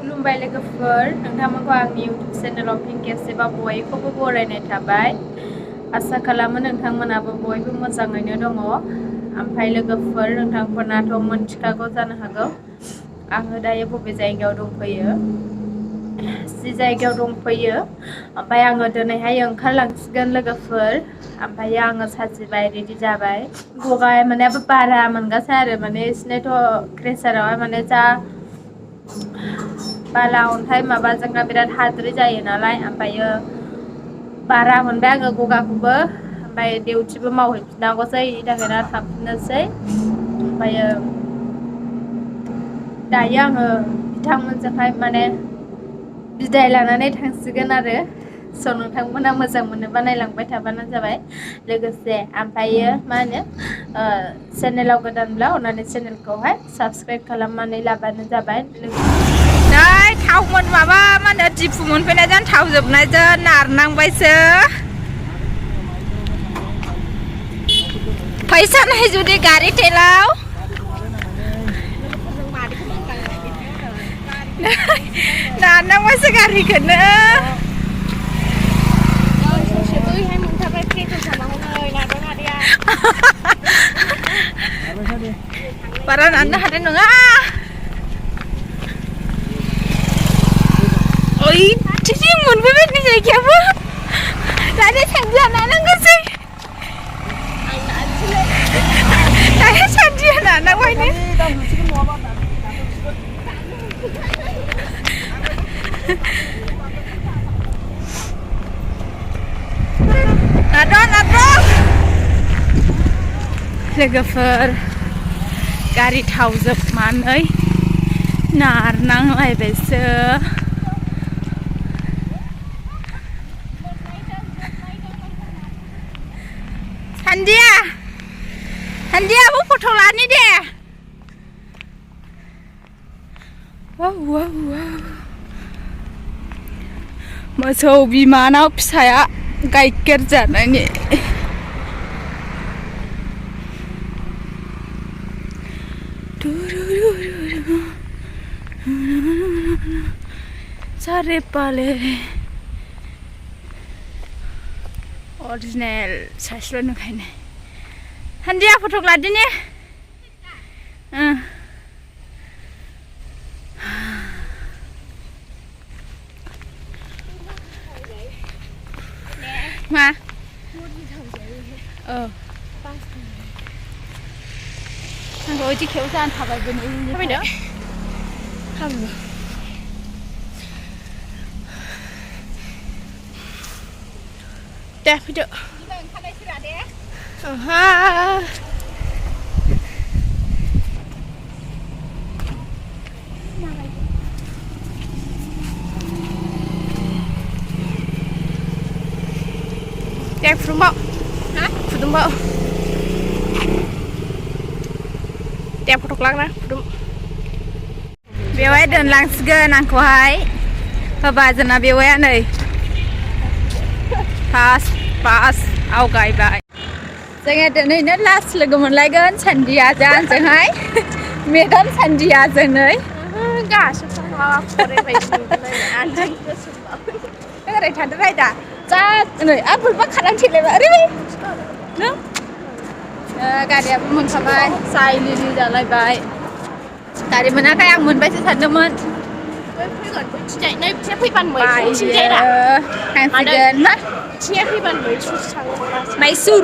खुलुमबाय लोगोफोर नोंथांमोनखौ आंनि इउटुब चेनेलाव फिन खेबसेबाव बयखौबो बरायनाय थाबाय आसा खालामो नोंथांमोनाबो बयबो मोजाङैनो दङ ओमफ्राय लोगोफोर नोंथांमोनाथ' मोनथिखागौ जानो हागौ आङो दायो बबे जायगायाव दंफैयो जि जायगायाव दंफैयो ओमफ्राय आङो दिनैहाय ओंखारलांसिगोन लोगोफोर ओमफ्राय आङो साजिबाय रेडि जाबाय गगाय माने बारा मोनगासिनो आरो माने इसनेथ' क्रेसारावहाय माने जा बाला अन्थाइ माबाजोंना बिराद हाद्रि जायो नालाय ओमफ्रायो बारा मोनबाय आङो गगाखौबो ओमफ्राय डिउटिबो मावहैफिननांगौसै बेनि थाखायनो थांफिननोसै ओमफ्रायो दायो आङो बिथांमोनजोंहाय माने बिदाय लानानै थांसिगोन आरो स' नोंथांमोना मोजां मोनोबा नायलांबाय थाबानो जाबाय लोगोसे ओमफ्रायो मा होनो चेनेलाव गोदानब्ला अननानै चेनेलखौहाय साबस्क्राइब खालामनानै लाबानो जाबाय नै थावमोन माबा मा होनो दिफु मोनफैनायजों थाव जोबनायजों नारनांबायसो फैसा नहीं जुदि गारि तेलाव नारनांबायसो गारिखौनो बारा नारनो हानाय नङा ओइ थिथि मोनफैबाय नि जायगायाबो दानि सानदिया नारनांगौसै दानि सानदिया नारनांबायनो लोगोफोर गारि थाव जोबनानै नारनांलायबायसो सान्दियाबो फट' लानि दे मोसौ बिमानाव फिसाया गाइखेर जानायनि सारे पाले अरिजिनेल सासेल' नुखायनो सान्दिया फट' लादिनि मा आंखौ इदि खेव जानो थाबायबो थाबायदो दे फैदो deh fudumbaw fudumbaw deh fotok lang fudum बेवहाय दोनलांसिगोन आंखौहाय होबा जोंना बेवहाय नै पास आवगायबाय जोङो दिनैनो लास्ट लोगो मोनलायगोन सान्दियाजों आंजोंहाय मेदाम सान्दियाजों नै ओरै थादो रायदा जा नै बोरैबा खानानै थेलायबाय ओरै नों गारियाबो मोनखाबाय साय लिलि जालायबाय गारि मोनाखै आं मोनबायसो सानदोंमोन थांसिगोन मा माइसुर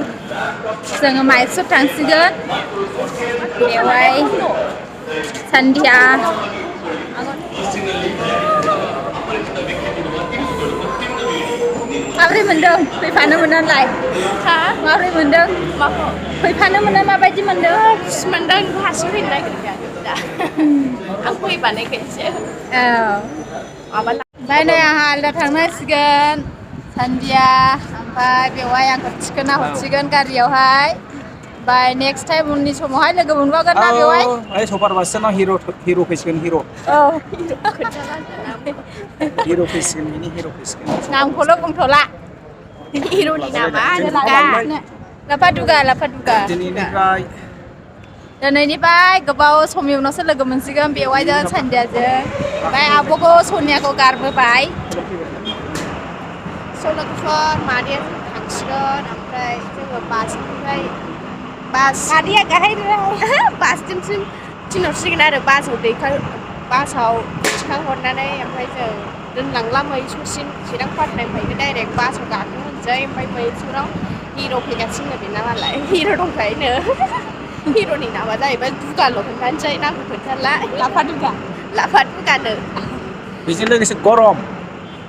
जोङो माइसुर थांसिगोन बेवहाय सान्दिया माबोरै मोनदों फैफानो मोननानै माबोरै मोनदों फैफानो मोनना माबायदि मोनदों मोनदों हारसिं फैनो नागिरदों आं फैबानायखायसो ओमफ्राय नै आंहा आलदा थांनांसिगोन सान्दिया ओमफ्राय बेवहाय आंखौ थिखोना हरसिगोन गारियावहाय ओमफ्राय नेक्स्ट टाइम उननि समावहाय लोगो मोनबावगोन ना बेवहाय सुपार बासजों हिर' फैसिगोन हिर' फैसिगोन मिनि हिर' फैसिगोन नामखौल' बुंथ'ला हिर'नि नामा लाफा दुगा दिनैनिफ्राय दिनैनिफ्राय गोबाव समनि उनावसो लोगो मोनसिगोन बेवाइजों सान्दियाजों ओमफ्राय आब'खौ सनियाखौ गारबोबाय लोगोफोर मादैया थांसिगोन ओमफ्राय जोङो बासनिफ्राय मादैया गाहाय बाससिम थिनहरसिगोन आरो बासाव थिखांहरनानै ओमफ्राय जों दोनलांला मैसुरसिम चिरां पाटनानिफ्रायनो डाइरेक्ट बासाव गाखोहोनोसै ओमफ्राय मैसुराव हिर' फैगासिनो बेना मालाय हिर' दंखायोनो हिर'नि नामा जाहैबाय दुगाल' खोन्थानोसै नामखौ खोन्थाला लाफा दुगानो बेजों लोगोसे गरम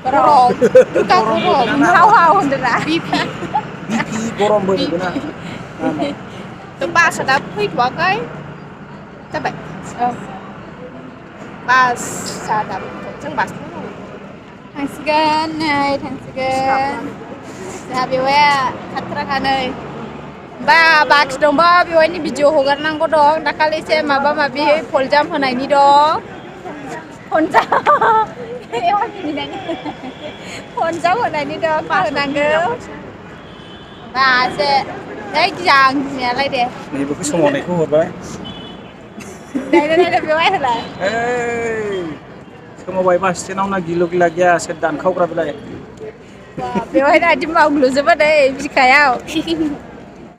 दुगा गरम हाव होनदोंना बिपि गरमबो होनोना बासआ दा फैथ'वाखै जाबाय बासआ दाबो जों बासजों थांसिगोन जोंहा बेवाइया खाथ्राखानै बाखि दंबा बेवाइनि भिडिअ हगारनांगौ दं दाखालिसो माबा माबि फलजाम होनायनि दं फनजाम होनायनि दं होनांगौ दासो जायखिजाया आं गिनायालाय दे नैबेखौ सोमावनायखौ हरबाय नायनो बेवाइ होलाय सोमावबाय बास स्टेन्डआव ना गिलु गिला गैया सोर दानखावग्रा बेलाय बेवहाय आदि मावग्लुजोबो दै बिखायाव